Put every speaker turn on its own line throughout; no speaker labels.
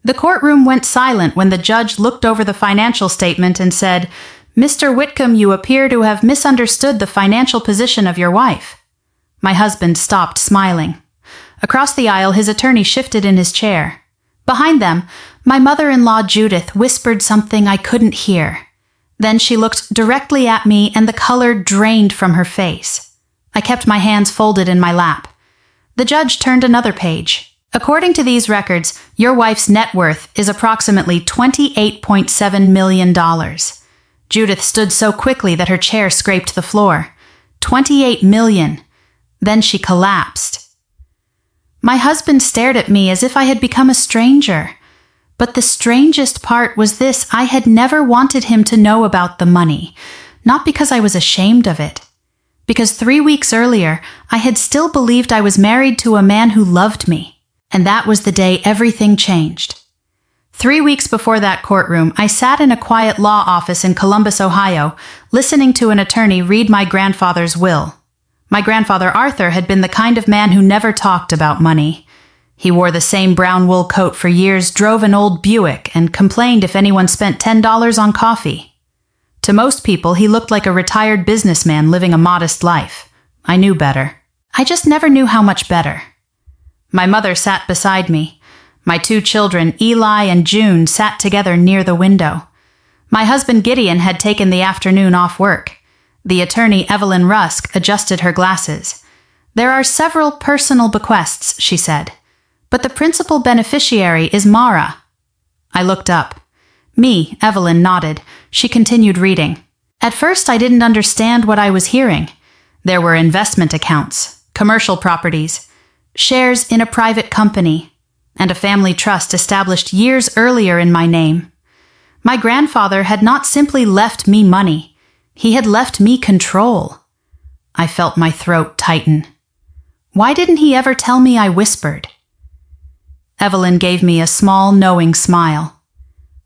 The courtroom went silent when the judge looked over the financial statement and said, "Mr. Whitcomb, you appear to have misunderstood the financial position of your wife." My husband stopped smiling. Across the aisle, his attorney shifted in his chair. Behind them, my mother-in-law Judith whispered something I couldn't hear. Then she looked directly at me and the color drained from her face. I kept my hands folded in my lap. The judge turned another page. "According to these records, your wife's net worth is approximately $28.7 million. Judith stood so quickly that her chair scraped the floor. 28 million. Then she collapsed. My husband stared at me as if I had become a stranger. But the strangest part was this: I had never wanted him to know about the money, not because I was ashamed of it. Because 3 weeks earlier, I had still believed I was married to a man who loved me, and that was the day everything changed. 3 weeks before that courtroom, I sat in a quiet law office in Columbus, Ohio, listening to an attorney read my grandfather's will. My grandfather Arthur had been the kind of man who never talked about money. He wore the same brown wool coat for years, drove an old Buick, and complained if anyone spent $10 on coffee. To most people, he looked like a retired businessman living a modest life. I knew better. I just never knew how much better. My mother sat beside me. My 2 children, Eli and June, sat together near the window. My husband Gideon had taken the afternoon off work. The attorney, Evelyn Rusk, adjusted her glasses. "There are several personal bequests," she said, "but the principal beneficiary is Mara." I looked up. Me, Evelyn, nodded. She continued reading. "At first I didn't understand what I was hearing. There were investment accounts, commercial properties, shares in a private company, and a family trust established years earlier in my name. My grandfather had not simply left me money. He had left me control." I felt my throat tighten. Why didn't he ever tell me? I whispered. Evelyn gave me a small, knowing smile.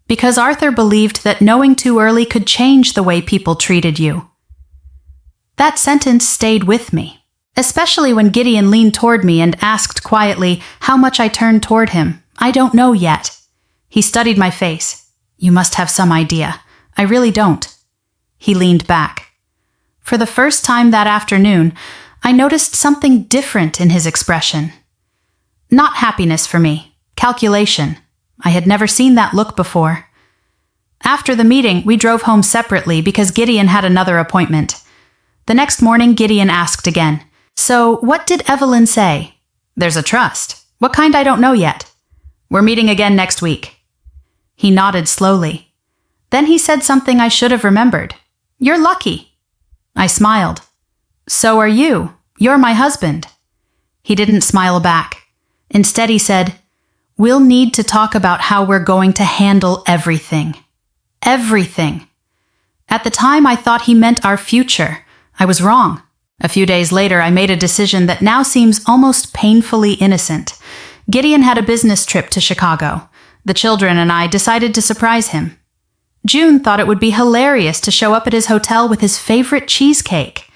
"Because Arthur believed that knowing too early could change the way people treated you." That sentence stayed with me, especially when Gideon leaned toward me and asked quietly how much I turned toward him. "I don't know yet." He studied my face. "You must have some idea." "I really don't." He leaned back. For the first time that afternoon, I noticed something different in his expression. Not happiness for me, calculation. I had never seen that look before. After the meeting, we drove home separately because Gideon had another appointment. The next morning, Gideon asked again, "So, what did Evelyn say?" "There's a trust." "What kind? I don't know yet." "We're meeting again next week." He nodded slowly. Then he said something I should have remembered. "You're lucky." I smiled. "So are you. You're my husband." He didn't smile back. Instead, he said, "We'll need to talk about how we're going to handle everything." Everything. At the time, I thought he meant our future. I was wrong. A few days later, I made a decision that now seems almost painfully innocent. Gideon had a business trip to Chicago. The children and I decided to surprise him. June thought it would be hilarious to show up at his hotel with his favorite cheesecake.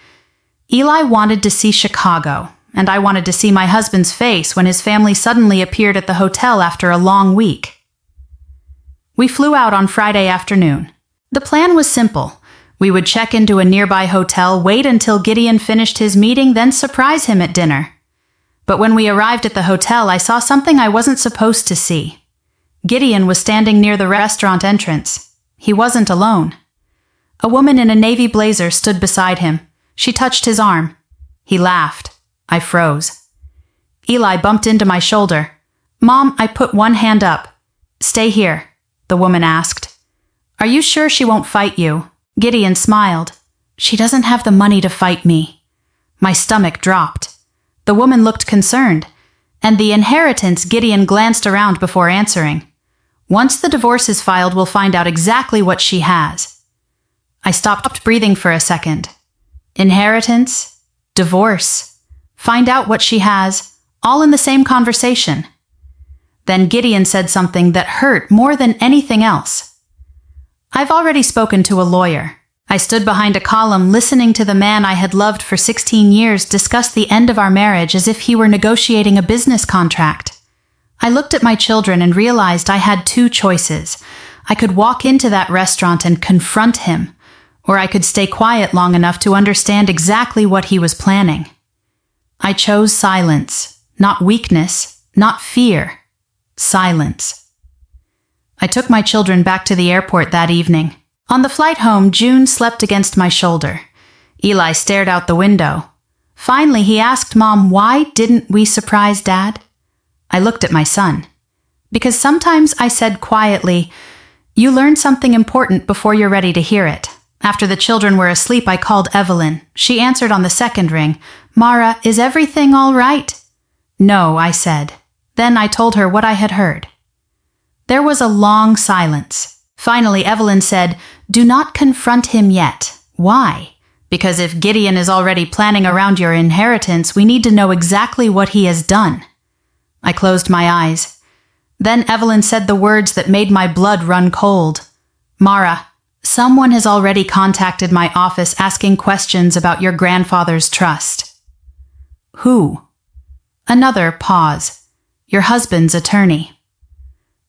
Eli wanted to see Chicago, and I wanted to see my husband's face when his family suddenly appeared at the hotel after a long week. We flew out on Friday afternoon. The plan was simple. We would check into a nearby hotel, wait until Gideon finished his meeting, then surprise him at dinner. But when we arrived at the hotel, I saw something I wasn't supposed to see. Gideon was standing near the restaurant entrance. He wasn't alone. A woman in a navy blazer stood beside him. She touched his arm. He laughed. I froze. Eli bumped into my shoulder. "Mom," I put one hand up. "Stay here," the woman asked. "Are you sure she won't fight you?" Gideon smiled. "She doesn't have the money to fight me." My stomach dropped. The woman looked concerned. "And the inheritance?" Gideon glanced around before answering. "Once the divorce is filed, we'll find out exactly what she has." I stopped breathing for a second. Inheritance? Divorce? Find out what she has, all in the same conversation. Then Gideon said something that hurt more than anything else. "I've already spoken to a lawyer." I stood behind a column listening to the man I had loved for 16 years discuss the end of our marriage as if he were negotiating a business contract. I looked at my children and realized I had two choices. I could walk into that restaurant and confront him, or I could stay quiet long enough to understand exactly what he was planning. I chose silence, not weakness, not fear. Silence. I took my children back to the airport that evening. On the flight home, June slept against my shoulder. Eli stared out the window. Finally, he asked Mom, "Why didn't we surprise Dad?" I looked at my son. Because sometimes I said quietly, "You learn something important before you're ready to hear it." After the children were asleep, I called Evelyn. She answered on the second ring. "Mara, is everything all right?" "No," I said. Then I told her what I had heard. There was a long silence. Finally, Evelyn said, "Do not confront him yet." "Why?" "Because if Gideon is already planning around your inheritance, we need to know exactly what he has done." I closed my eyes. Then Evelyn said the words that made my blood run cold. "Mara, someone has already contacted my office asking questions about your grandfather's trust." "Who?" Another pause. "Your husband's attorney."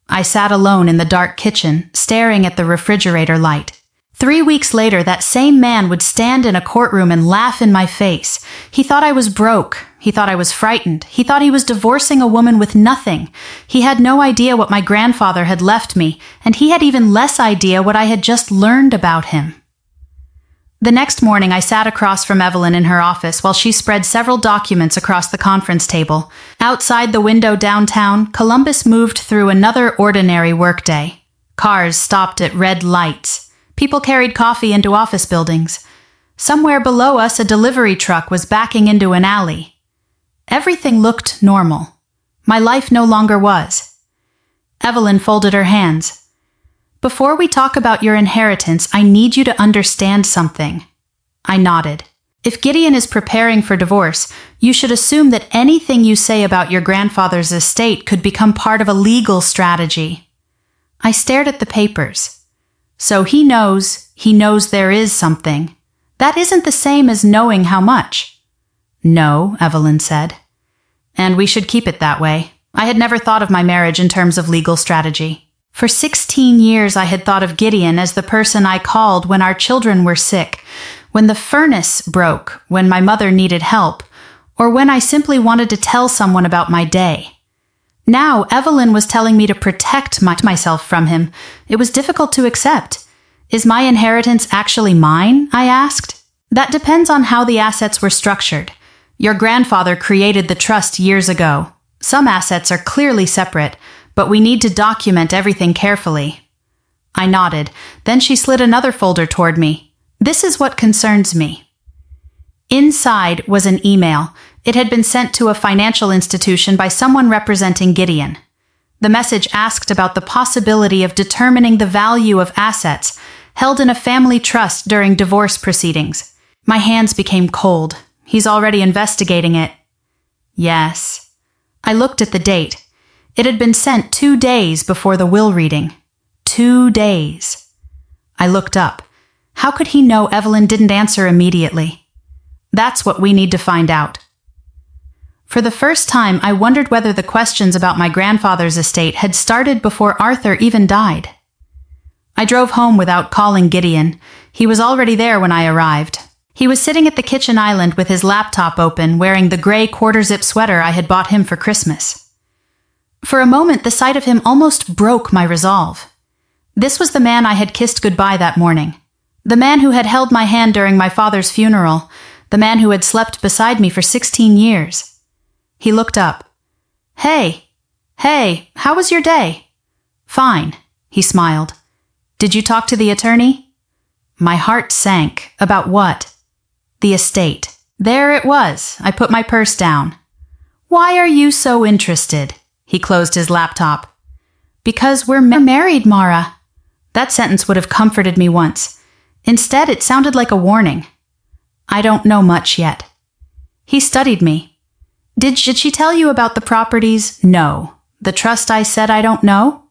I sat alone in the dark kitchen, staring at the refrigerator light. 3 weeks later, that same man would stand in a courtroom and laugh in my face. He thought I was broke. He thought I was frightened. He thought he was divorcing a woman with nothing. He had no idea what my grandfather had left me, and he had even less idea what I had just learned about him. The next morning, I sat across from Evelyn in her office while she spread several documents across the conference table. Outside the window downtown, Columbus moved through another ordinary workday. Cars stopped at red lights. People carried coffee into office buildings. Somewhere below us, a delivery truck was backing into an alley. Everything looked normal. My life no longer was. Evelyn folded her hands. "Before we talk about your inheritance, I need you to understand something." I nodded. "If Gideon is preparing for divorce, you should assume that anything you say about your grandfather's estate could become part of a legal strategy." I stared at the papers. "So he knows there is something. That isn't the same as knowing how much." "No," Evelyn said. "And we should keep it that way." I had never thought of my marriage in terms of legal strategy. For 16 years, I had thought of Gideon as the person I called when our children were sick, when the furnace broke, when my mother needed help, or when I simply wanted to tell someone about my day. Now, Evelyn was telling me to protect myself from him. It was difficult to accept. "Is my inheritance actually mine?" I asked. "That depends on how the assets were structured. Your grandfather created the trust years ago. Some assets are clearly separate, but we need to document everything carefully." I nodded. Then she slid another folder toward me. "This is what concerns me." Inside was an email. It had been sent to a financial institution by someone representing Gideon. The message asked about the possibility of determining the value of assets held in a family trust during divorce proceedings. My hands became cold. "He's already investigating it." "Yes." I looked at the date. It had been sent 2 days before the will reading. 2 days. I looked up. How could he know Evelyn didn't answer immediately? That's what we need to find out. For the first time, I wondered whether the questions about my grandfather's estate had started before Arthur even died. I drove home without calling Gideon. He was already there when I arrived. He was sitting at the kitchen island with his laptop open, wearing the gray quarter-zip sweater I had bought him for Christmas. For a moment, the sight of him almost broke my resolve. This was the man I had kissed goodbye that morning. The man who had held my hand during my father's funeral. The man who had slept beside me for 16 years. He looked up. Hey, how was your day?" "Fine," he smiled. "Did you talk to the attorney?" My heart sank. About what? The estate. There it was. I put my purse down. "Why are you so interested?" He closed his laptop. "Because we're married, Mara." That sentence would have comforted me once. Instead, it sounded like a warning. "I don't know much yet." He studied me. Did she tell you about the properties?" "No." "The trust I said I don't know?"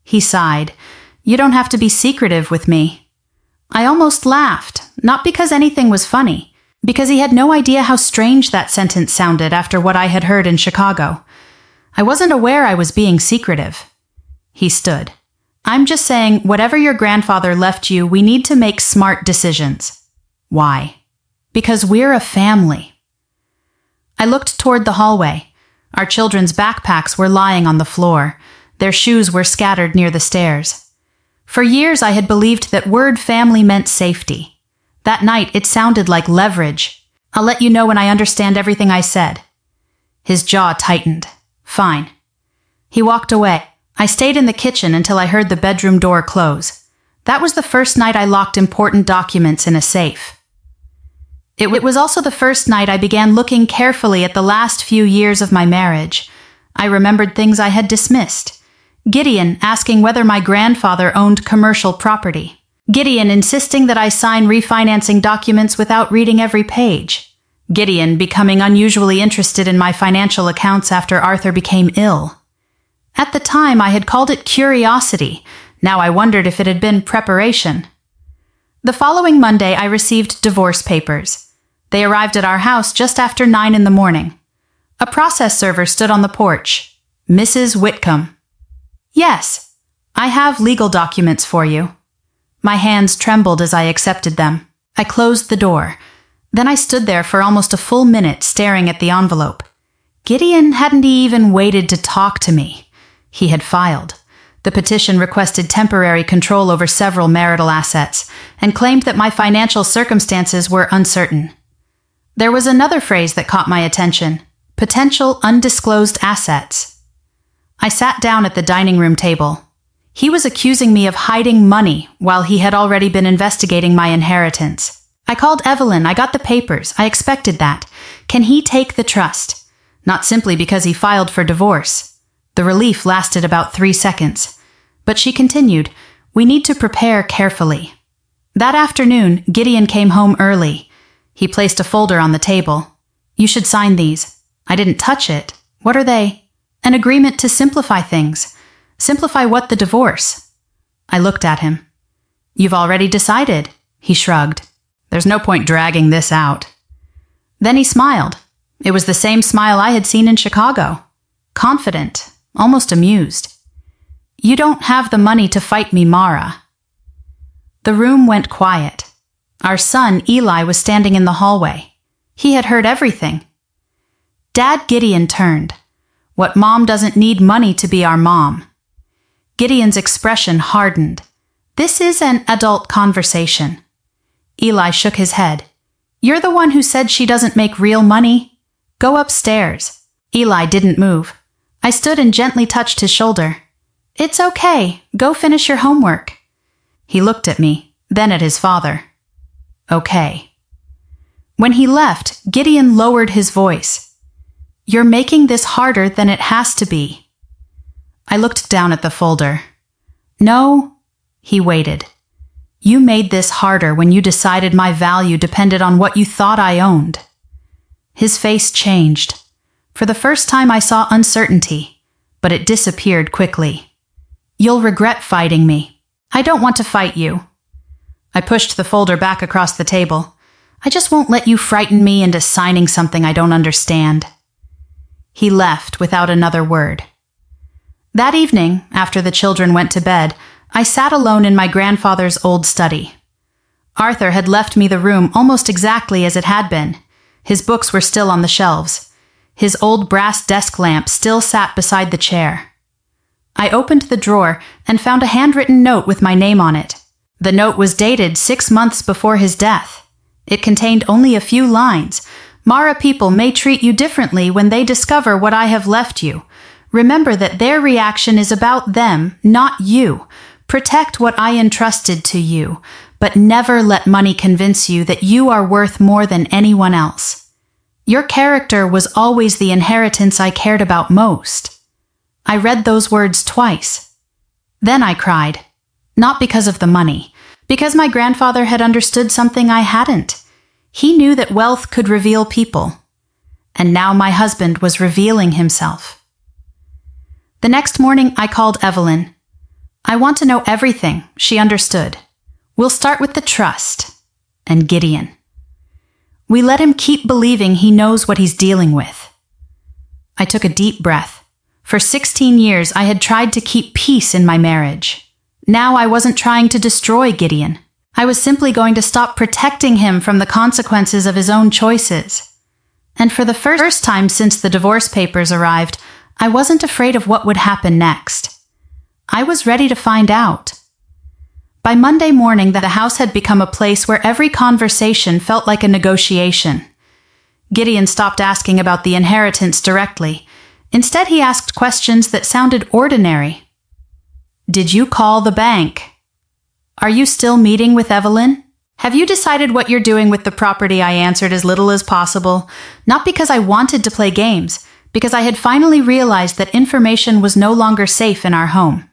He sighed. "You don't have to be secretive with me." I almost laughed, not because anything was funny, because he had no idea how strange that sentence sounded after what I had heard in Chicago. I wasn't aware I was being secretive. He stood. I'm just saying, whatever your grandfather left you, we need to make smart decisions. Why? Because we're a family. I looked toward the hallway. Our children's backpacks were lying on the floor. Their shoes were scattered near the stairs. For years I had believed that word family meant safety. That night it sounded like leverage. I'll let you know when I understand everything I said. His jaw tightened. Fine. He walked away. I stayed in the kitchen until I heard the bedroom door close. That was the first night I locked important documents in a safe. It was also the first night I began looking carefully at the last few years of my marriage. I remembered things I had dismissed. Gideon asking whether my grandfather owned commercial property. Gideon insisting that I sign refinancing documents without reading every page. Gideon becoming unusually interested in my financial accounts after Arthur became ill. At the time, I had called it curiosity. Now I wondered if it had been preparation. The following Monday, I received divorce papers. They arrived at our house just after 9 in the morning. A process server stood on the porch. Mrs. Whitcomb. Yes, I have legal documents for you. My hands trembled as I accepted them. I closed the door. Then I stood there for almost a full minute staring at the envelope. Gideon hadn't even waited to talk to me. He had filed. The petition requested temporary control over several marital assets and claimed that my financial circumstances were uncertain. There was another phrase that caught my attention: potential undisclosed assets. I sat down at the dining room table. He was accusing me of hiding money while he had already been investigating my inheritance. I called Evelyn. I got the papers. I expected that. Can he take the trust? Not simply because he filed for divorce. The relief lasted about 3 seconds. But she continued, we need to prepare carefully. That afternoon, Gideon came home early. He placed a folder on the table. You should sign these. I didn't touch it. What are they? An agreement to simplify things. Simplify what? The divorce? I looked at him. You've already decided. He shrugged. There's no point dragging this out. Then he smiled. It was the same smile I had seen in Chicago. Confident, almost amused. You don't have the money to fight me, Mara. The room went quiet. Our son, Eli, was standing in the hallway. He had heard everything. Dad, Gideon turned. What mom doesn't need money to be our mom? Gideon's expression hardened. This is an adult conversation. Eli shook his head. You're the one who said she doesn't make real money. Go upstairs. Eli didn't move. I stood and gently touched his shoulder. It's okay. Go finish your homework. He looked at me, then at his father. Okay. When he left, Gideon lowered his voice. You're making this harder than it has to be. I looked down at the folder. No, he waited. You made this harder when you decided my value depended on what you thought I owned. His face changed. For the first time I saw uncertainty, but it disappeared quickly. You'll regret fighting me. I don't want to fight you. I pushed the folder back across the table. I just won't let you frighten me into signing something I don't understand. He left without another word. That evening, after the children went to bed, I sat alone in my grandfather's old study. Arthur had left me the room almost exactly as it had been. His books were still on the shelves. His old brass desk lamp still sat beside the chair. I opened the drawer and found a handwritten note with my name on it. The note was dated 6 months before his death. It contained only a few lines. Mara, people may treat you differently when they discover what I have left you. Remember that their reaction is about them, not you. Protect what I entrusted to you, but never let money convince you that you are worth more than anyone else. Your character was always the inheritance I cared about most. I read those words twice. Then I cried. Not because of the money, because my grandfather had understood something I hadn't. He knew that wealth could reveal people. And now my husband was revealing himself. The next morning I called Evelyn. I want to know everything, she understood. We'll start with the trust. And Gideon. We let him keep believing he knows what he's dealing with. I took a deep breath. For 16 years, I had tried to keep peace in my marriage. Now I wasn't trying to destroy Gideon. I was simply going to stop protecting him from the consequences of his own choices. And for the first time since the divorce papers arrived, I wasn't afraid of what would happen next. I was ready to find out. By Monday morning, the house had become a place where every conversation felt like a negotiation. Gideon stopped asking about the inheritance directly. Instead, he asked questions that sounded ordinary. Did you call the bank? Are you still meeting with Evelyn? Have you decided what you're doing with the property? I answered as little as possible, not because I wanted to play games, because I had finally realized that information was no longer safe in our home.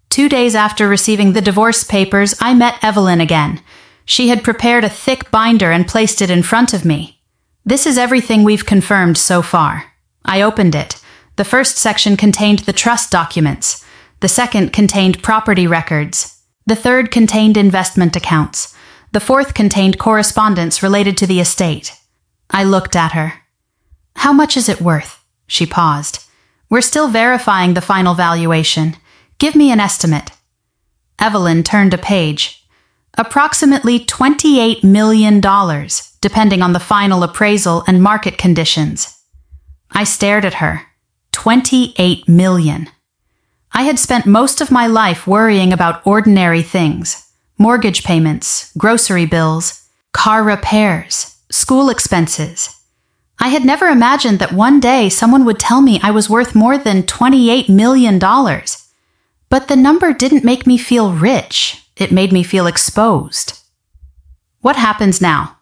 2 days after receiving the divorce papers, I met Evelyn again. She had prepared a thick binder and placed it in front of me. This is everything we've confirmed so far. I opened it. The first section contained the trust documents. The second contained property records. The third contained investment accounts. The fourth contained correspondence related to the estate. I looked at her. How much is it worth? She paused. We're still verifying the final valuation. Give me an estimate. Evelyn turned a page. Approximately $28 million, depending on the final appraisal and market conditions. I stared at her. 28 million. I had spent most of my life worrying about ordinary things. Mortgage payments, grocery bills, car repairs, school expenses. I had never imagined that one day someone would tell me I was worth more than $28 million. But the number didn't make me feel rich. It made me feel exposed. What happens now?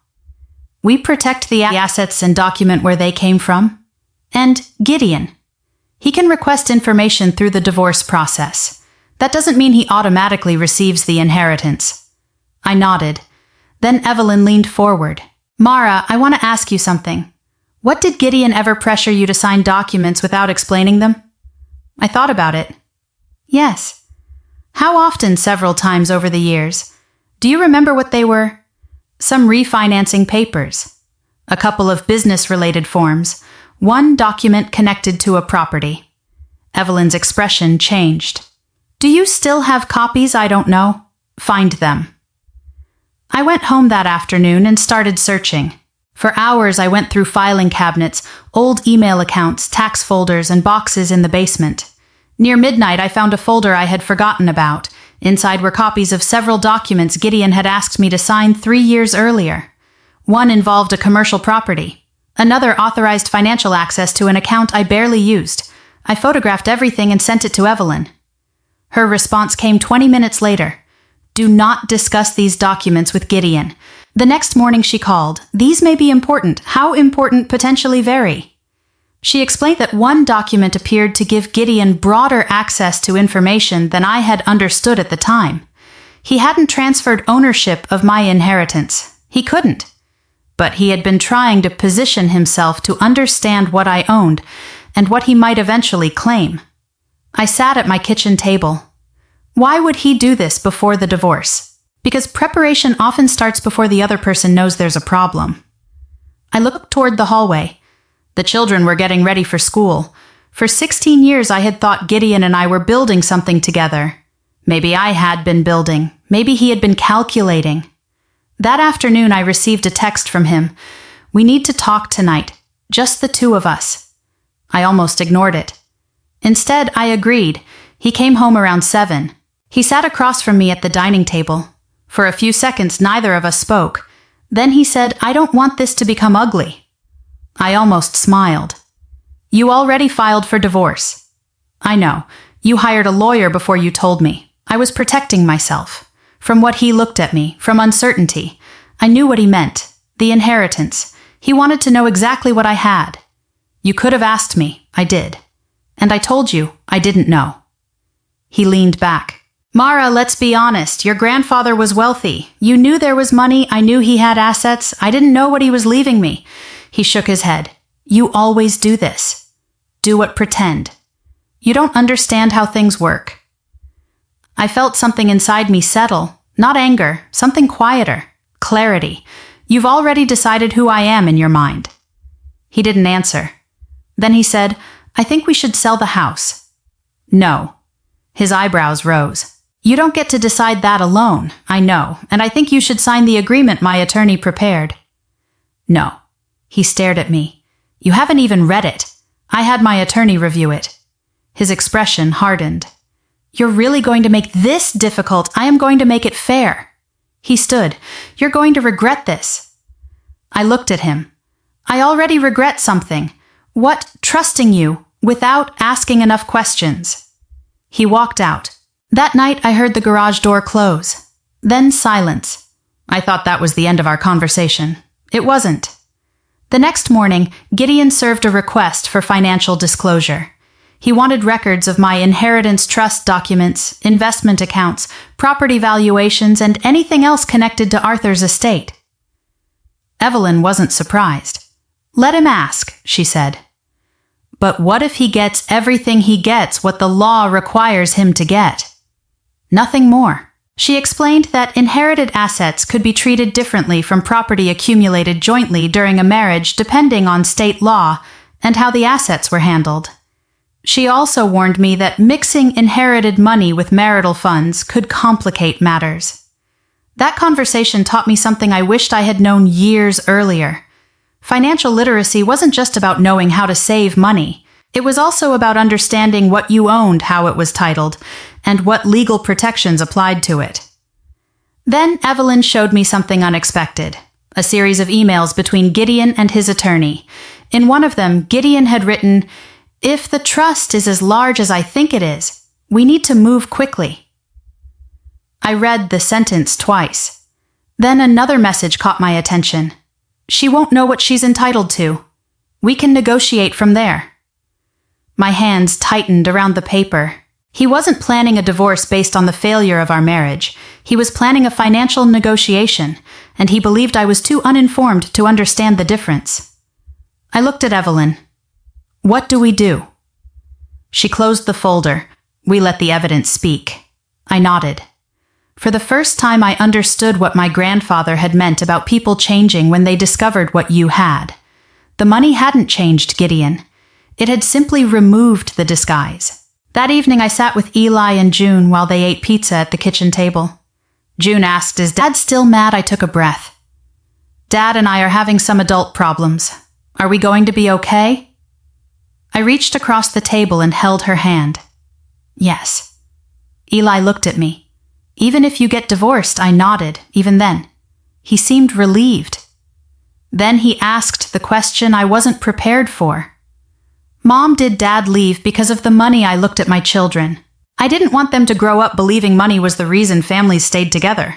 We protect the assets and document where they came from. And Gideon. He can request information through the divorce process. That doesn't mean he automatically receives the inheritance. I nodded. Then Evelyn leaned forward. Mara, I want to ask you something. What did Gideon ever pressure you to sign documents without explaining them? I thought about it. Yes. How often? Several times over the years. Do you remember what they were? Some refinancing papers. A couple of business-related forms. One document connected to a property. Evelyn's expression changed. Do you still have copies? I don't know. Find them. I went home that afternoon and started searching. For hours I went through filing cabinets, old email accounts, tax folders, and boxes in the basement. Near midnight I found a folder I had forgotten about. Inside were copies of several documents Gideon had asked me to sign 3 years earlier. One involved a commercial property. Another authorized financial access to an account I barely used. I photographed everything and sent it to Evelyn. Her response came 20 minutes later. Do not discuss these documents with Gideon. The next morning she called. These may be important. How important potentially vary. She explained that one document appeared to give Gideon broader access to information than I had understood at the time. He hadn't transferred ownership of my inheritance. He couldn't. But he had been trying to position himself to understand what I owned and what he might eventually claim. I sat at my kitchen table. Why would he do this before the divorce? Because preparation often starts before the other person knows there's a problem. I looked toward the hallway. The children were getting ready for school. For 16 years I had thought Gideon and I were building something together. Maybe I had been building. Maybe he had been calculating. That afternoon I received a text from him. We need to talk tonight. Just the two of us. I almost ignored it. Instead, I agreed. He came home around 7. He sat across from me at the dining table. For a few seconds neither of us spoke. Then he said, I don't want this to become ugly. I almost smiled. You already filed for divorce. I know. You hired a lawyer before you told me. I was protecting myself. From what he looked at me, from uncertainty. I knew what he meant. The inheritance. He wanted to know exactly what I had. You could have asked me. I did. And I told you I didn't know. He leaned back. Mara, let's be honest. Your grandfather was wealthy. You knew there was money. I knew he had assets. I didn't know what he was leaving me. He shook his head. You always do this. Do what pretend. You don't understand how things work. I felt something inside me settle. Not anger, something quieter. Clarity. You've already decided who I am in your mind. He didn't answer. Then he said, I think we should sell the house. No. His eyebrows rose. You don't get to decide that alone, I know, and I think you should sign the agreement my attorney prepared. No. He stared at me. You haven't even read it. I had my attorney review it. His expression hardened. You're really going to make this difficult? I am going to make it fair. He stood. You're going to regret this. I looked at him. I already regret something. What? Trusting you, without asking enough questions. He walked out. That night I heard the garage door close. Then silence. I thought that was the end of our conversation. It wasn't. The next morning, Gideon served a request for financial disclosure. He wanted records of my inheritance trust documents, investment accounts, property valuations, and anything else connected to Arthur's estate. Evelyn wasn't surprised. Let him ask, she said. But what if he gets everything he gets what the law requires him to get? Nothing more. She explained that inherited assets could be treated differently from property accumulated jointly during a marriage depending on state law and how the assets were handled. She also warned me that mixing inherited money with marital funds could complicate matters. That conversation taught me something I wished I had known years earlier. Financial literacy wasn't just about knowing how to save money. It was also about understanding what you owned, how it was titled, and what legal protections applied to it. Then Evelyn showed me something unexpected, a series of emails between Gideon and his attorney. In one of them, Gideon had written, "If the trust is as large as I think it is, we need to move quickly." I read the sentence twice. Then another message caught my attention. She won't know what she's entitled to. We can negotiate from there. My hands tightened around the paper. He wasn't planning a divorce based on the failure of our marriage. He was planning a financial negotiation, and he believed I was too uninformed to understand the difference. I looked at Evelyn. What do we do? She closed the folder. We let the evidence speak. I nodded. For the first time, I understood what my grandfather had meant about people changing when they discovered what you had. The money hadn't changed Gideon. It had simply removed the disguise. That evening, I sat with Eli and June while they ate pizza at the kitchen table. June asked, "Is Dad still mad?" I took a breath. "Dad and I are having some adult problems. Are we going to be okay?" I reached across the table and held her hand. "Yes." Eli looked at me. "Even if you get divorced," I nodded, even then. He seemed relieved. Then he asked the question I wasn't prepared for. "Mom, did Dad leave because of the money?" I looked at my children. I didn't want them to grow up believing money was the reason families stayed together.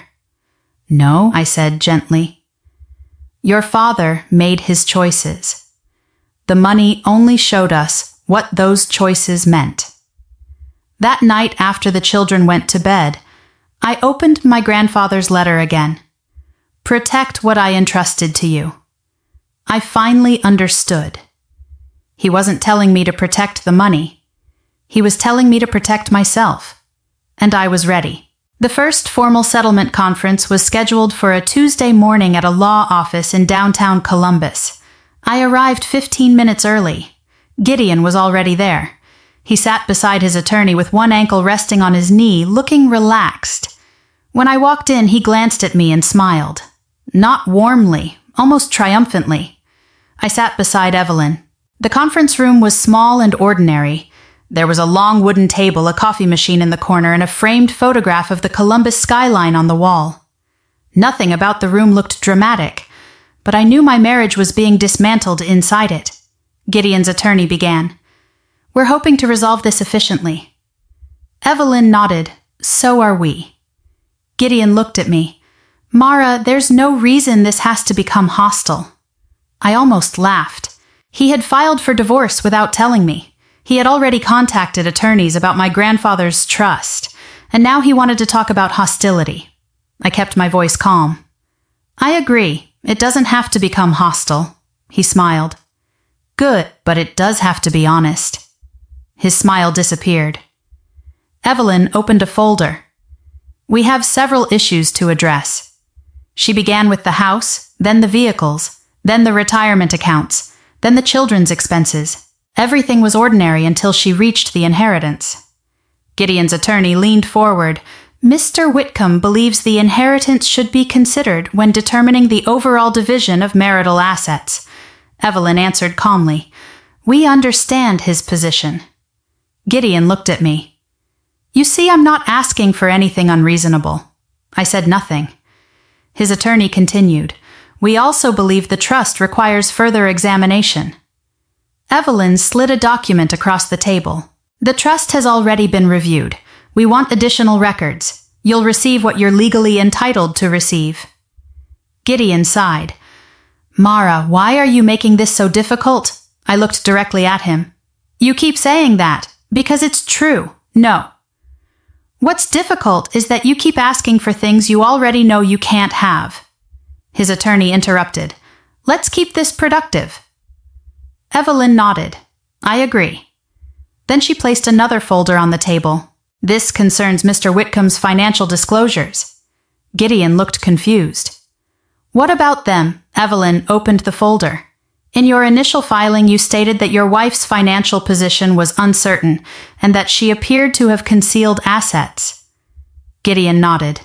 "No," I said gently. "Your father made his choices. The money only showed us what those choices meant." That night after the children went to bed, I opened my grandfather's letter again. "Protect what I entrusted to you." I finally understood. He wasn't telling me to protect the money. He was telling me to protect myself. And I was ready. The first formal settlement conference was scheduled for a Tuesday morning at a law office in downtown Columbus. I arrived 15 minutes early. Gideon was already there. He sat beside his attorney with one ankle resting on his knee, looking relaxed. When I walked in, he glanced at me and smiled. Not warmly, almost triumphantly. I sat beside Evelyn. The conference room was small and ordinary. There was a long wooden table, a coffee machine in the corner, and a framed photograph of the Columbus skyline on the wall. Nothing about the room looked dramatic, but I knew my marriage was being dismantled inside it. Gideon's attorney began. "We're hoping to resolve this efficiently." Evelyn nodded. "So are we." Gideon looked at me. "Mara, there's no reason this has to become hostile." I almost laughed. He had filed for divorce without telling me. He had already contacted attorneys about my grandfather's trust, and now he wanted to talk about hostility. I kept my voice calm. "I agree. It doesn't have to become hostile." He smiled. "Good, but it does have to be honest." His smile disappeared. Evelyn opened a folder. "We have several issues to address." She began with the house, then the vehicles, then the retirement accounts, then the children's expenses. Everything was ordinary until she reached the inheritance. Gideon's attorney leaned forward. Mr. Whitcomb believes the inheritance should be considered when determining the overall division of marital assets. Evelyn answered calmly. We understand his position. Gideon looked at me. You see, I'm not asking for anything unreasonable. I said nothing. His attorney continued. We also believe the trust requires further examination. Evelyn slid a document across the table. The trust has already been reviewed. We want additional records. You'll receive what you're legally entitled to receive. Gideon sighed. Mara, why are you making this so difficult? I looked directly at him. You keep saying that, because it's true. No. What's difficult is that you keep asking for things you already know you can't have. His attorney interrupted. Let's keep this productive. Evelyn nodded. I agree. Then she placed another folder on the table. This concerns Mr. Whitcomb's financial disclosures. Gideon looked confused. What about them? Evelyn opened the folder. In your initial filing, you stated that your wife's financial position was uncertain and that she appeared to have concealed assets. Gideon nodded.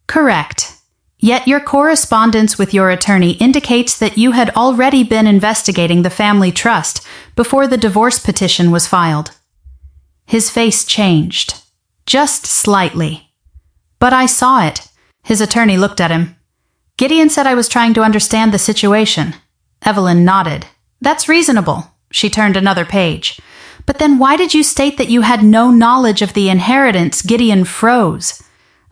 Correct. Yet your correspondence with your attorney indicates that you had already been investigating the family trust before the divorce petition was filed. His face changed. Just slightly. But I saw it. His attorney looked at him. Gideon said I was trying to understand the situation. Evelyn nodded. That's reasonable. She turned another page. But then why did you state that you had no knowledge of the inheritance? Gideon froze.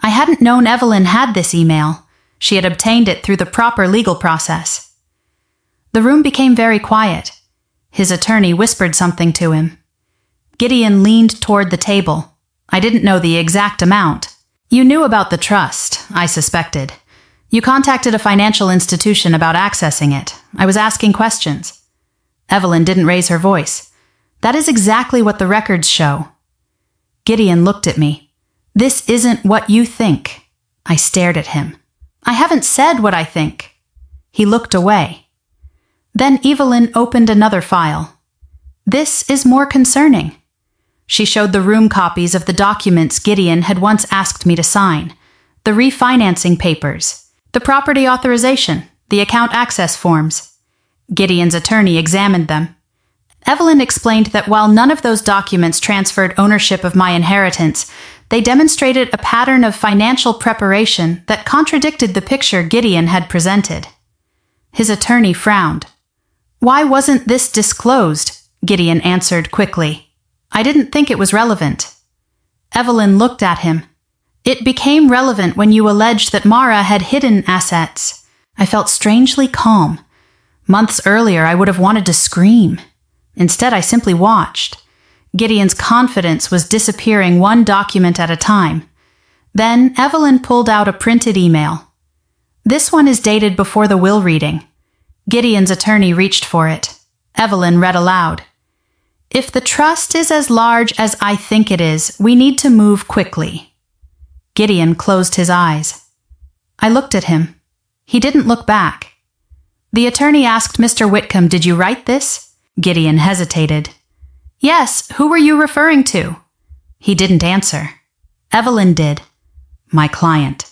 I hadn't known Evelyn had this email. She had obtained it through the proper legal process. The room became very quiet. His attorney whispered something to him. Gideon leaned toward the table. I didn't know the exact amount. You knew about the trust, I suspected. You contacted a financial institution about accessing it. I was asking questions. Evelyn didn't raise her voice. That is exactly what the records show. Gideon looked at me. This isn't what you think. I stared at him. I haven't said what I think. He looked away. Then Evelyn opened another file. This is more concerning. She showed the room copies of the documents Gideon had once asked me to sign, the refinancing papers, the property authorization, the account access forms. Gideon's attorney examined them. Evelyn explained that while none of those documents transferred ownership of my inheritance, they demonstrated a pattern of financial preparation that contradicted the picture Gideon had presented. His attorney frowned. Why wasn't this disclosed? Gideon answered quickly. I didn't think it was relevant. Evelyn looked at him. It became relevant when you alleged that Mara had hidden assets. I felt strangely calm. Months earlier, I would have wanted to scream. Instead, I simply watched. Gideon's confidence was disappearing one document at a time. Then Evelyn pulled out a printed email. This one is dated before the will reading. Gideon's attorney reached for it. Evelyn read aloud. If the trust is as large as I think it is, we need to move quickly. Gideon closed his eyes. I looked at him. He didn't look back. The attorney asked Mr. Whitcomb, did you write this? Gideon hesitated. Yes, who were you referring to? He didn't answer. Evelyn did. My client.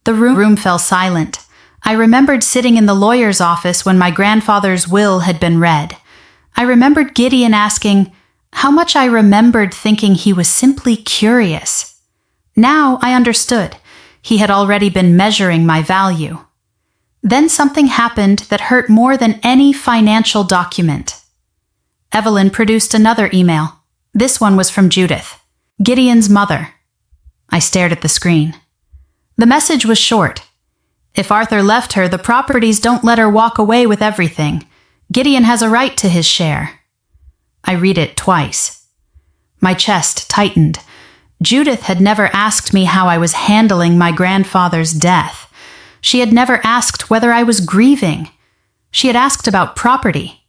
The room fell silent. I remembered sitting in the lawyer's office when my grandfather's will had been read. I remembered Gideon asking how much. I remembered thinking he was simply curious. Now I understood. He had already been measuring my value. Then something happened that hurt more than any financial document. Evelyn produced another email. This one was from Judith, Gideon's mother. I stared at the screen. The message was short. If Arthur left her, the properties don't let her walk away with everything. Gideon has a right to his share. I read it twice. My chest tightened. Judith had never asked me how I was handling my grandfather's death. She had never asked whether I was grieving. She had asked about property.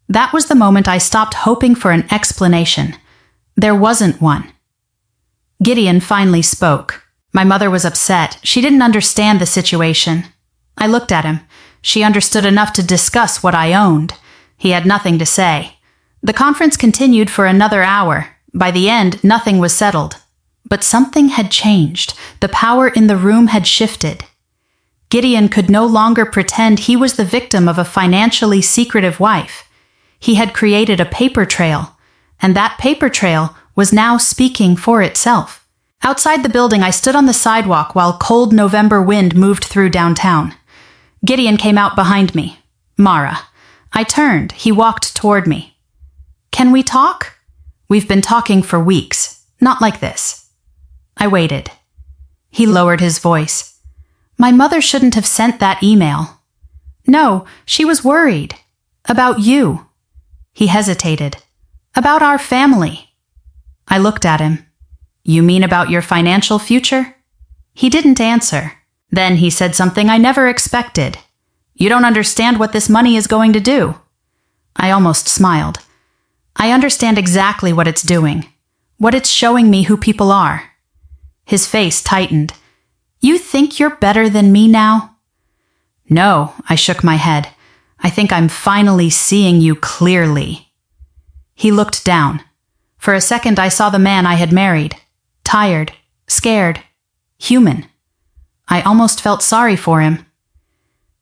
That was the moment I stopped hoping for an explanation. There wasn't one. Gideon finally spoke. My mother was upset. She didn't understand the situation. I looked at him. She understood enough to discuss what I owned. He had nothing to say. The conference continued for another hour. By the end, nothing was settled. But something had changed. The power in the room had shifted. Gideon could no longer pretend he was the victim of a financially secretive wife. He had created a paper trail, and that paper trail was now speaking for itself. Outside the building, I stood on the sidewalk while cold November wind moved through downtown. Gideon came out behind me. Mara. I turned. He walked toward me. Can we talk? We've been talking for weeks. Not like this. I waited. He lowered his voice. My mother shouldn't have sent that email. No, she was worried. About you. He hesitated. About our family. I looked at him. You mean about your financial future? He didn't answer. Then he said something I never expected. You don't understand what this money is going to do. I almost smiled. I understand exactly what it's doing. What it's showing me who people are. His face tightened. You think you're better than me now? No, I shook my head. I think I'm finally seeing you clearly. He looked down. For a second I saw the man I had married. Tired, scared, human. I almost felt sorry for him.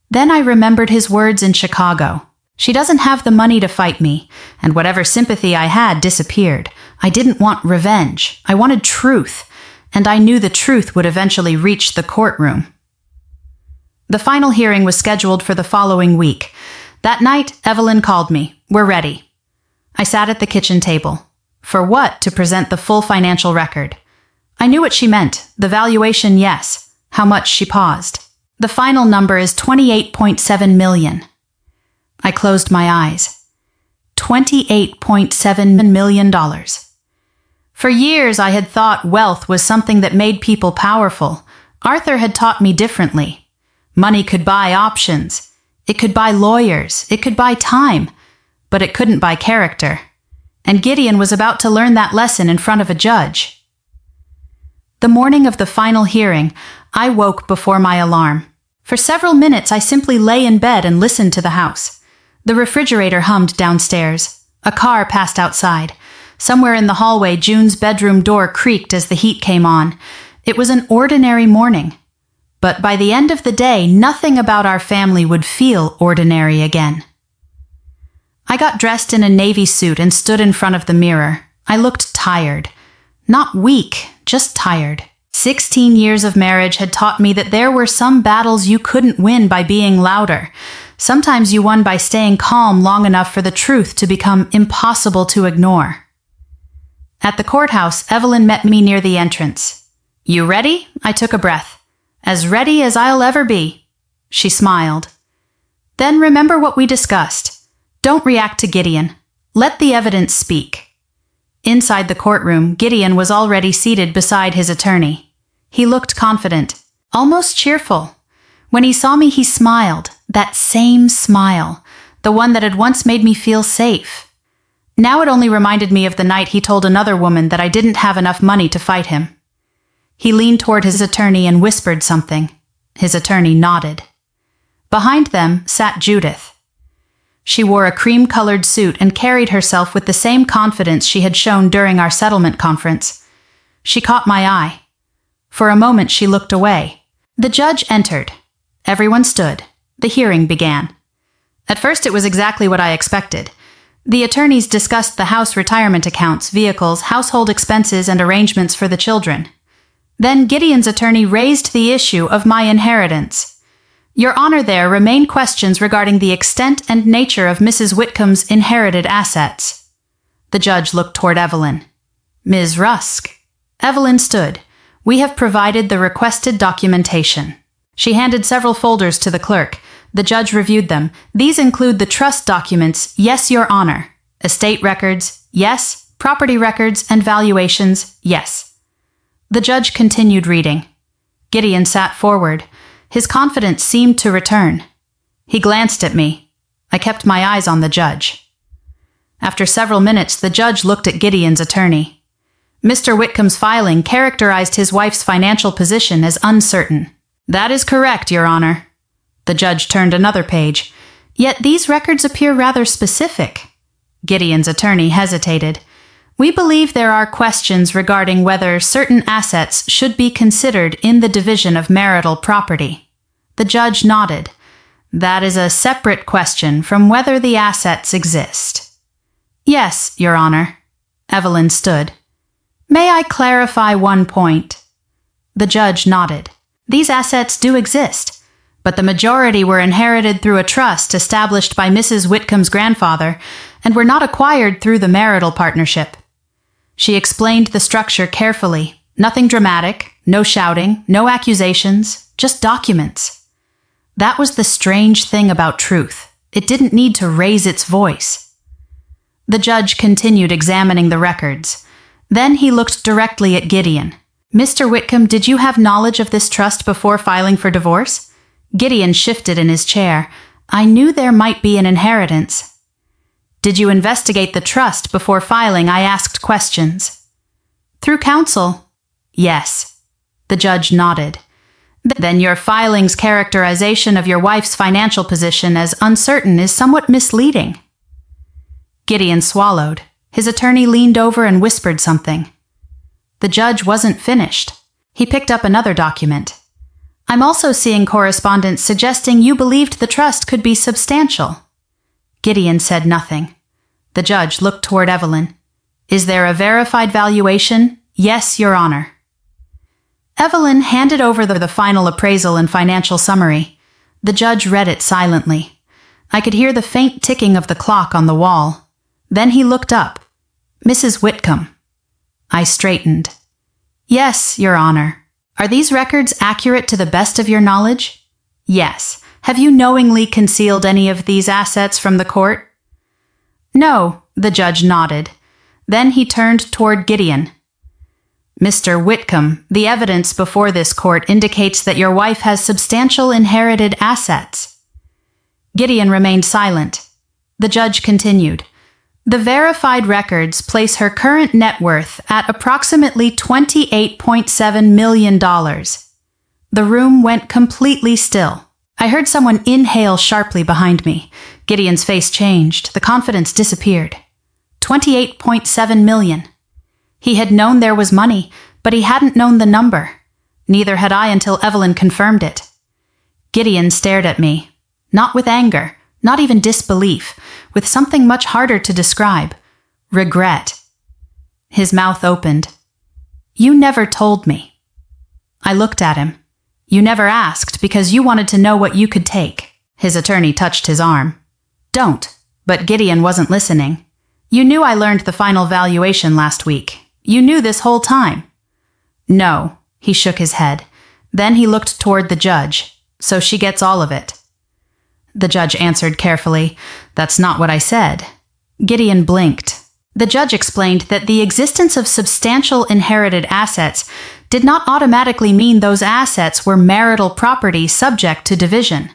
Then I remembered his words in Chicago. She doesn't have the money to fight me, and whatever sympathy I had disappeared. I didn't want revenge. I wanted truth, and I knew the truth would eventually reach the courtroom. The final hearing was scheduled for the following week. That night, Evelyn called me. We're ready. I sat at the kitchen table. For what? To present the full financial record. I knew what she meant. The valuation, yes. How much? She paused. The final number is $28.7 million. I closed my eyes. $28.7 million. For years I had thought wealth was something that made people powerful. Arthur had taught me differently. Money could buy options. It could buy lawyers. It could buy time. But it couldn't buy character. And Gideon was about to learn that lesson in front of a judge. The morning of the final hearing, I woke before my alarm. For several minutes I simply lay in bed and listened to the house. The refrigerator hummed downstairs. A car passed outside. Somewhere in the hallway, June's bedroom door creaked as the heat came on. It was an ordinary morning. But by the end of the day, nothing about our family would feel ordinary again. I got dressed in a navy suit and stood in front of the mirror. I looked tired. Not weak, just tired. 16 years of marriage had taught me that there were some battles you couldn't win by being louder. Sometimes you won by staying calm long enough for the truth to become impossible to ignore. At the courthouse, Evelyn met me near the entrance. You ready? I took a breath. As ready as I'll ever be. She smiled. Then remember what we discussed. Don't react to Gideon. Let the evidence speak. Inside the courtroom, Gideon was already seated beside his attorney. He looked confident, almost cheerful. When he saw me, he smiled, that same smile, the one that had once made me feel safe. Now it only reminded me of the night he told another woman that I didn't have enough money to fight him. He leaned toward his attorney and whispered something. His attorney nodded. Behind them sat Judith. She wore a cream-colored suit and carried herself with the same confidence she had shown during our settlement conference. She caught my eye. For a moment she looked away. The judge entered. Everyone stood. The hearing began. At first it was exactly what I expected. The attorneys discussed the house retirement accounts, vehicles, household expenses, and arrangements for the children. Then Gideon's attorney raised the issue of my inheritance. Your Honor, there remain questions regarding the extent and nature of Mrs. Whitcomb's inherited assets. The judge looked toward Evelyn. Ms. Rusk. Evelyn stood. We have provided the requested documentation. She handed several folders to the clerk. The judge reviewed them. These include the trust documents, yes, Your Honor. Estate records, yes. Property records and valuations, yes. The judge continued reading. Gideon sat forward. His confidence seemed to return. He glanced at me. I kept my eyes on the judge. After several minutes, the judge looked at Gideon's attorney. Mr. Whitcomb's filing characterized his wife's financial position as uncertain. That is correct, Your Honor. The judge turned another page. Yet these records appear rather specific. Gideon's attorney hesitated. We believe there are questions regarding whether certain assets should be considered in the division of marital property. The judge nodded. That is a separate question from whether the assets exist. Yes, Your Honor. Evelyn stood. May I clarify one point? The judge nodded. These assets do exist, but the majority were inherited through a trust established by Mrs. Whitcomb's grandfather and were not acquired through the marital partnership. She explained the structure carefully. Nothing dramatic, no shouting, no accusations, just documents. That was the strange thing about truth. It didn't need to raise its voice. The judge continued examining the records. Then he looked directly at Gideon. Mr. Whitcomb, did you have knowledge of this trust before filing for divorce? Gideon shifted in his chair. I knew there might be an inheritance. Did you investigate the trust before filing? I asked questions. Through counsel? Yes. The judge nodded. Then your filing's characterization of your wife's financial position as uncertain is somewhat misleading. Gideon swallowed. His attorney leaned over and whispered something. The judge wasn't finished. He picked up another document. I'm also seeing correspondence suggesting you believed the trust could be substantial. Gideon said nothing. The judge looked toward Evelyn. Is there a verified valuation? Yes, Your Honor. Evelyn handed over the final appraisal and financial summary. The judge read it silently. I could hear the faint ticking of the clock on the wall. Then he looked up. Mrs. Whitcomb. I straightened. Yes, Your Honor. Are these records accurate to the best of your knowledge? Yes. Have you knowingly concealed any of these assets from the court? No, the judge nodded. Then he turned toward Gideon. Mr. Whitcomb, the evidence before this court indicates that your wife has substantial inherited assets. Gideon remained silent. The judge continued. The verified records place her current net worth at approximately $28.7 million. The room went completely still. I heard someone inhale sharply behind me. Gideon's face changed. The confidence disappeared. 28.7 million. He had known there was money, but he hadn't known the number. Neither had I until Evelyn confirmed it. Gideon stared at me. Not with anger, not even disbelief, with something much harder to describe. Regret. His mouth opened. You never told me. I looked at him. You never asked because you wanted to know what you could take. His attorney touched his arm. Don't. But Gideon wasn't listening. You knew I learned the final valuation last week. You knew this whole time. No, he shook his head. Then he looked toward the judge. So she gets all of it. The judge answered carefully. That's not what I said. Gideon blinked. The judge explained that the existence of substantial inherited assets did not automatically mean those assets were marital property subject to division.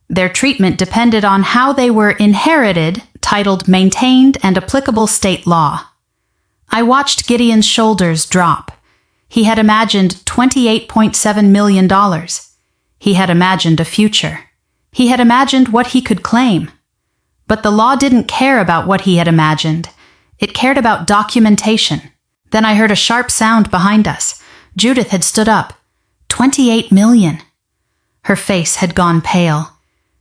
Their treatment depended on how they were inherited, titled maintained, and applicable state law. I watched Gideon's shoulders drop. He had imagined $28.7 million. He had imagined a future. He had imagined what he could claim. But the law didn't care about what he had imagined. It cared about documentation. Then I heard a sharp sound behind us. Judith had stood up. 28 million. Her face had gone pale.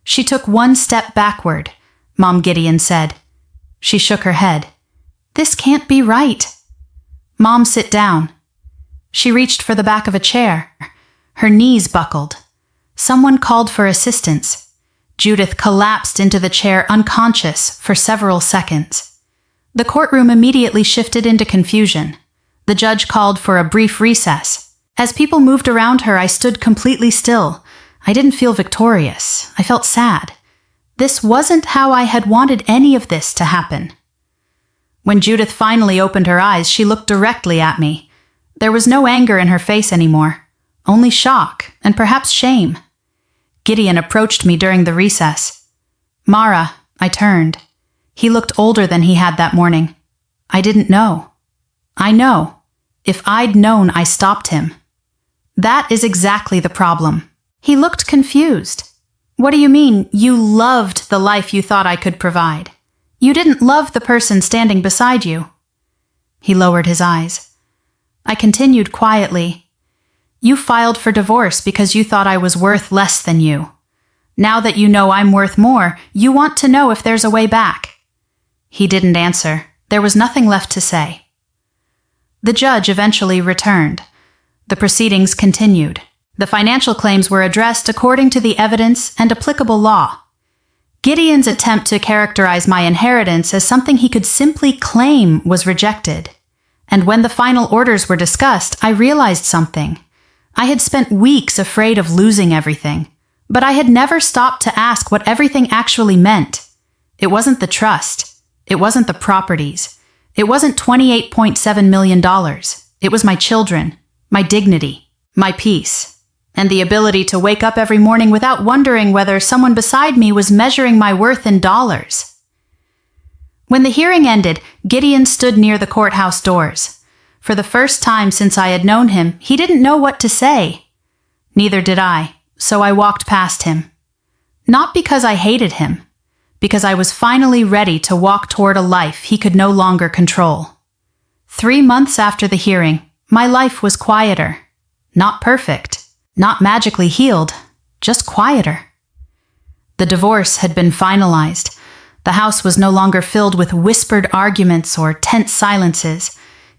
She took one step backward, Mom Gideon said. She shook her head. This can't be right. Mom, sit down. She reached for the back of a chair. Her knees buckled. Someone called for assistance. Judith collapsed into the chair unconscious for several seconds. The courtroom immediately shifted into confusion. The judge called for a brief recess. As people moved around her, I stood completely still. I didn't feel victorious. I felt sad. This wasn't how I had wanted any of this to happen. When Judith finally opened her eyes, she looked directly at me. There was no anger in her face anymore, only shock and perhaps shame. Gideon approached me during the recess. Mara, I turned. He looked older than he had that morning. I didn't know. I know. If I'd known, I stopped him. That is exactly the problem. He looked confused. What do you mean, you loved the life you thought I could provide? You didn't love the person standing beside you." He lowered his eyes. I continued quietly. "You filed for divorce because you thought I was worth less than you. Now that you know I'm worth more, you want to know if there's a way back." He didn't answer. There was nothing left to say. The judge eventually returned. The proceedings continued. The financial claims were addressed according to the evidence and applicable law. Gideon's attempt to characterize my inheritance as something he could simply claim was rejected. And when the final orders were discussed, I realized something. I had spent weeks afraid of losing everything, but I had never stopped to ask what everything actually meant. It wasn't the trust. It wasn't the properties. It wasn't $28.7 million. It was my children, my dignity, my peace, and the ability to wake up every morning without wondering whether someone beside me was measuring my worth in dollars. When the hearing ended, Gideon stood near the courthouse doors. For the first time since I had known him, he didn't know what to say. Neither did I, so I walked past him. Not because I hated him, because I was finally ready to walk toward a life he could no longer control. 3 months after the hearing, my life was quieter. Not perfect. Not magically healed, just quieter. The divorce had been finalized. The house was no longer filled with whispered arguments or tense silences.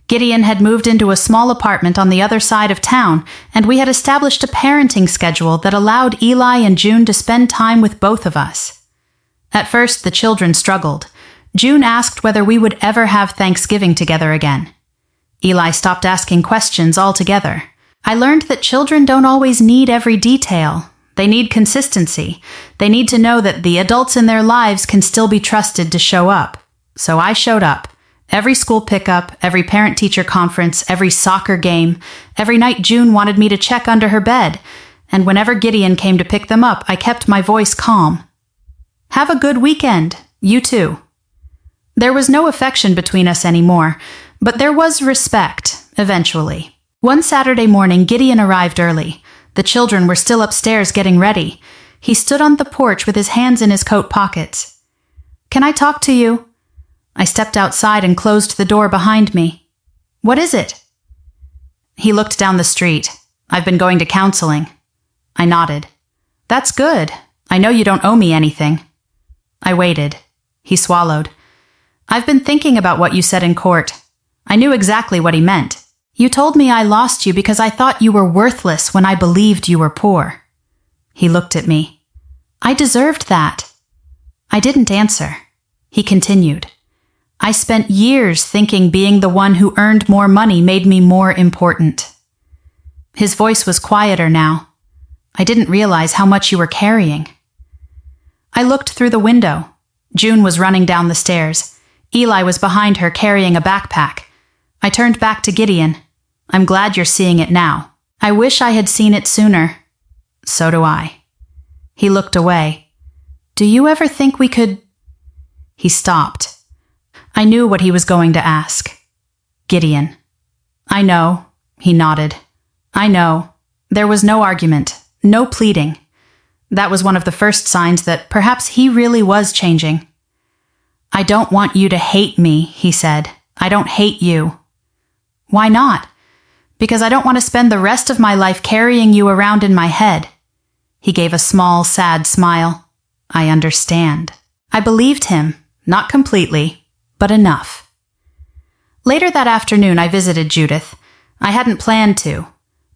Gideon had moved into a small apartment on the other side of town, and we had established a parenting schedule that allowed Eli and June to spend time with both of us. At first, the children struggled. June asked whether we would ever have Thanksgiving together again. Eli stopped asking questions altogether. I learned that children don't always need every detail. They need consistency. They need to know that the adults in their lives can still be trusted to show up. So I showed up. Every school pickup, every parent-teacher conference, every soccer game, every night June wanted me to check under her bed, and whenever Gideon came to pick them up, I kept my voice calm. "Have a good weekend. You too." There was no affection between us anymore, but there was respect, eventually. One Saturday morning, Gideon arrived early. The children were still upstairs getting ready. He stood on the porch with his hands in his coat pockets. "Can I talk to you?" I stepped outside and closed the door behind me. "What is it?" He looked down the street. "I've been going to counseling." I nodded. "That's good. I know you don't owe me anything." I waited. He swallowed. "I've been thinking about what you said in court. I knew exactly what he meant. You told me I lost you because I thought you were worthless when I believed you were poor." He looked at me. "I deserved that." I didn't answer. He continued. "I spent years thinking being the one who earned more money made me more important." His voice was quieter now. "I didn't realize how much you were carrying." I looked through the window. June was running down the stairs. Eli was behind her carrying a backpack. I turned back to Gideon. "I'm glad you're seeing it now. I wish I had seen it sooner." "So do I." He looked away. "Do you ever think we could—" He stopped. I knew what he was going to ask. "Gideon." "I know." He nodded. "I know." There was no argument, no pleading. That was one of the first signs that perhaps he really was changing. "I don't want you to hate me," he said. "I don't hate you." "Why not?" "Because I don't want to spend the rest of my life carrying you around in my head." He gave a small, sad smile. "I understand." I believed him, not completely, but enough. Later that afternoon, I visited Judith. I hadn't planned to,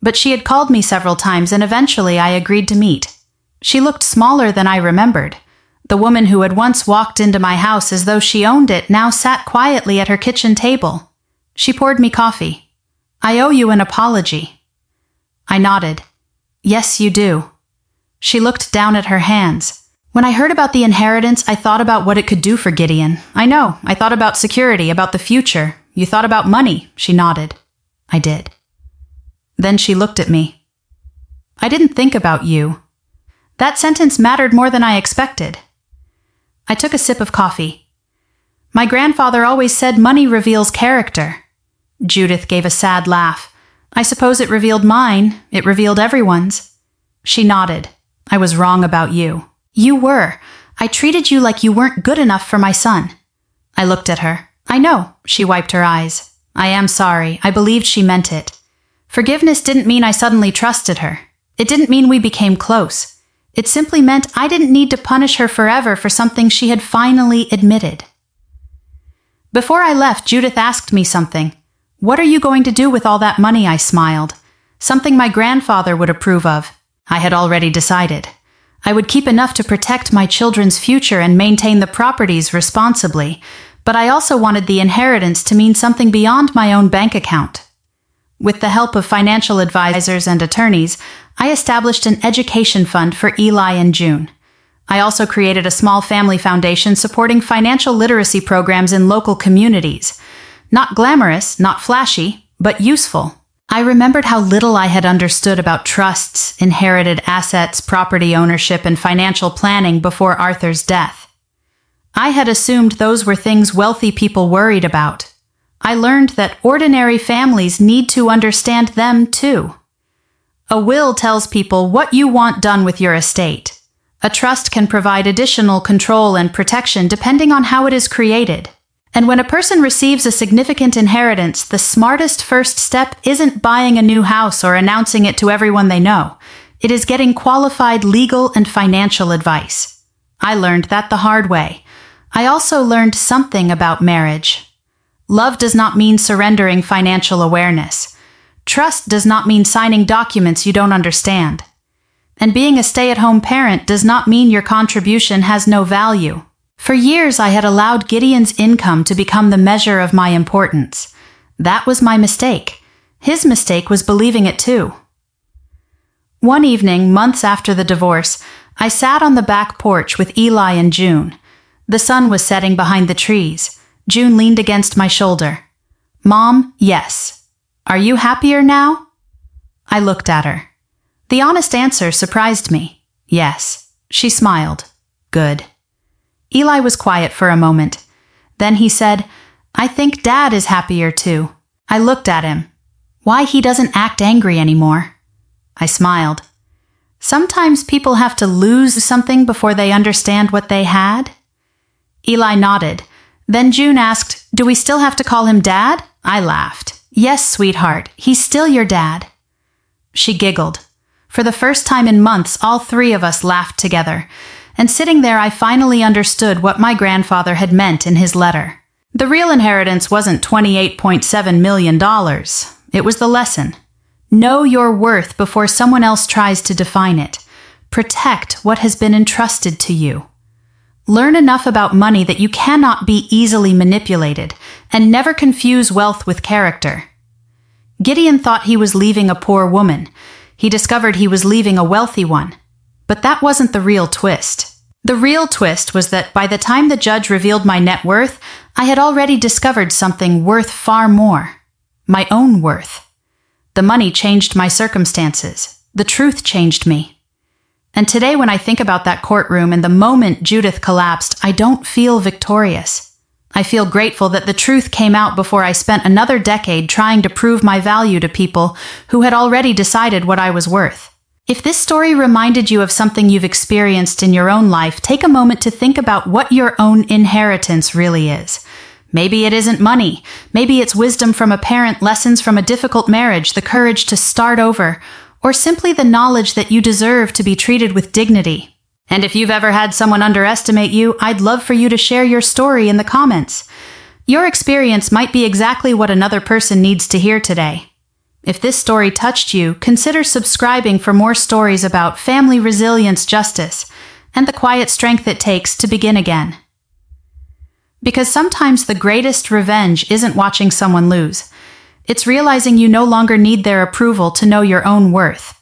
but she had called me several times and eventually I agreed to meet. She looked smaller than I remembered. The woman who had once walked into my house as though she owned it now sat quietly at her kitchen table. She poured me coffee. "I owe you an apology." I nodded. "Yes, you do." She looked down at her hands. When I heard about the inheritance, I thought about what it could do for Gideon. "I know. I thought about security, about the future. You thought about money." She nodded. I did. Then she looked at me. "I didn't think about you." That sentence mattered more than I expected. I took a sip of coffee. "My grandfather always said money reveals character." Judith gave a sad laugh. "I suppose it revealed mine. It revealed everyone's." She nodded. "I was wrong about you." "You were. I treated you like you weren't good enough for my son. I looked at her. I know, she wiped her eyes. I am sorry. I believed she meant it. Forgiveness didn't mean I suddenly trusted her. It didn't mean we became close. It simply meant I didn't need to punish her forever for something she had finally admitted. Before I left, Judith asked me something. What are you going to do with all that money? I smiled. Something my grandfather would approve of. I had already decided. I would keep enough to protect my children's future and maintain the properties responsibly, but I also wanted the inheritance to mean something beyond my own bank account. With the help of financial advisors and attorneys, I established an education fund for Eli and June. I also created a small family foundation supporting financial literacy programs in local communities. Not glamorous, not flashy, but useful. I remembered how little I had understood about trusts, inherited assets, property ownership, and financial planning before Arthur's death. I had assumed those were things wealthy people worried about. I learned that ordinary families need to understand them too. A will tells people what you want done with your estate. A trust can provide additional control and protection depending on how it is created. And when a person receives a significant inheritance, the smartest first step isn't buying a new house or announcing it to everyone they know. It is getting qualified legal and financial advice. I learned that the hard way. I also learned something about marriage. Love does not mean surrendering financial awareness. Trust does not mean signing documents you don't understand. And being a stay-at-home parent does not mean your contribution has no value. For years, I had allowed Gideon's income to become the measure of my importance. That was my mistake. His mistake was believing it too. One evening, months after the divorce, I sat on the back porch with Eli and June. The sun was setting behind the trees. June leaned against my shoulder. Mom, yes. Are you happier now? I looked at her. The honest answer surprised me. Yes. She smiled. Good. Eli was quiet for a moment. Then he said, I think Dad is happier too. I looked at him. Why he doesn't act angry anymore? I smiled. Sometimes people have to lose something before they understand what they had. Eli nodded. Then June asked, do we still have to call him Dad? I laughed. Yes, sweetheart, he's still your dad. She giggled. For the first time in months, all three of us laughed together. And sitting there, I finally understood what my grandfather had meant in his letter. The real inheritance wasn't $28.7 million. It was the lesson. Know your worth before someone else tries to define it. Protect what has been entrusted to you. Learn enough about money that you cannot be easily manipulated, and never confuse wealth with character. Gideon thought he was leaving a poor woman. He discovered he was leaving a wealthy one. But that wasn't the real twist. The real twist was that by the time the judge revealed my net worth, I had already discovered something worth far more. My own worth. The money changed my circumstances. The truth changed me. And today when I think about that courtroom and the moment Judith collapsed, I don't feel victorious. I feel grateful that the truth came out before I spent another decade trying to prove my value to people who had already decided what I was worth. If this story reminded you of something you've experienced in your own life, take a moment to think about what your own inheritance really is. Maybe it isn't money. Maybe it's wisdom from a parent, lessons from a difficult marriage, the courage to start over, or simply the knowledge that you deserve to be treated with dignity. And if you've ever had someone underestimate you, I'd love for you to share your story in the comments. Your experience might be exactly what another person needs to hear today. If this story touched you, consider subscribing for more stories about family resilience, justice, and the quiet strength it takes to begin again. Because sometimes the greatest revenge isn't watching someone lose. It's realizing you no longer need their approval to know your own worth.